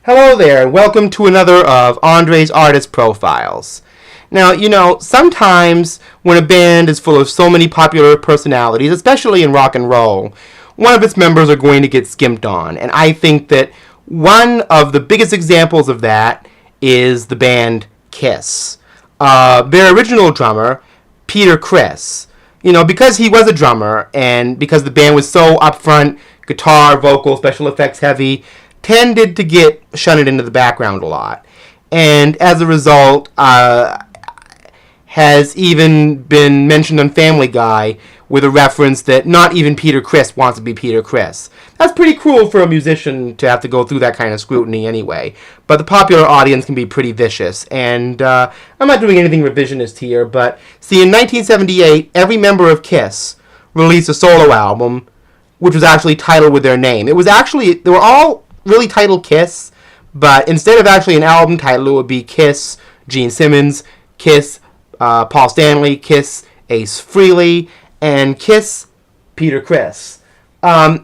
Hello there, and welcome to another of Andre's Artist Profiles. Now, sometimes when a band is full of so many popular personalities, especially in rock and roll, one of its members are going to get skimped on. And I think that one of the biggest examples of that is the band Kiss. Their original drummer, Criss, because he was a drummer and because the band was so upfront, guitar, vocal, special effects heavy, tended to get shunted into the background a lot. And as a result, has even been mentioned on Family Guy with a reference that not even Peter Criss wants to be Peter Criss. That's pretty cruel for a musician to have to go through that kind of scrutiny anyway. But the popular audience can be pretty vicious. And I'm not doing anything revisionist here, but see, in 1978, every member of Kiss released a solo album, which was actually titled with their name. They were all really titled Kiss, but instead of actually an album title, it would be Kiss, Gene Simmons, Kiss, Paul Stanley, Kiss, Ace Frehley, and Kiss, Peter Criss.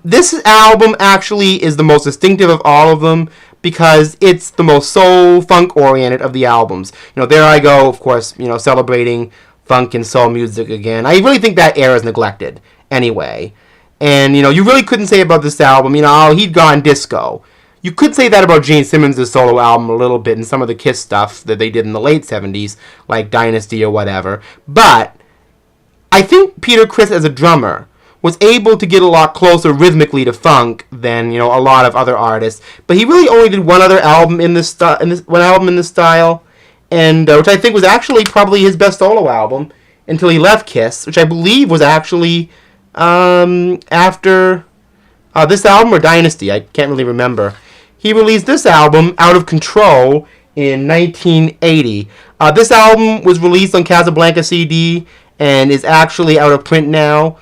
This album actually is the most distinctive of all of them because it's the most soul funk oriented of the albums. There I go, of course, celebrating funk and soul music again. I really think that era is neglected anyway. And, you really couldn't say about this album, he'd gone disco. You could say that about Gene Simmons' solo album a little bit and some of the Kiss stuff that they did in the late 70s, like Dynasty or whatever. But I think Peter Criss, as a drummer, was able to get a lot closer rhythmically to funk than, a lot of other artists. But he really only did one other album in this style, and which I think was actually probably his best solo album until he left Kiss, which I believe was actually after this album or Dynasty. I can't really remember. He released this album, Out of Control, in 1980. This album was released on Casablanca CD and is actually out of print now.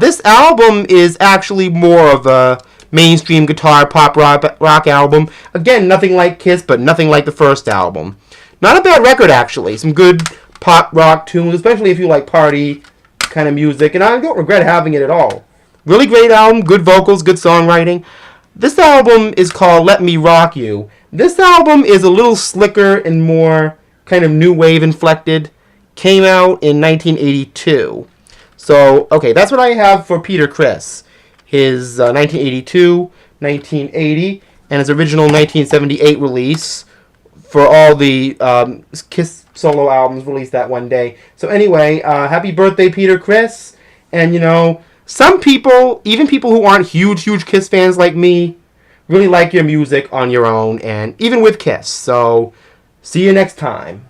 This album is actually more of a mainstream guitar pop rock album. Again, nothing like Kiss, but nothing like the first album. Not a bad record, actually. Some good pop rock tunes, especially if you like party kind of music, and I don't regret having it at all. Really great album, good vocals, good songwriting. This album is called Let Me Rock You. This album is a little slicker and more kind of new wave inflected. Came out in 1982. So, okay, that's what I have for Peter Criss. His 1982, 1980, and his original 1978 release for all the Kiss solo albums released that one day. So anyway, happy birthday, Peter Criss. And, some people, even people who aren't huge Kiss fans like me, really like your music on your own and even with Kiss. So, see you next time.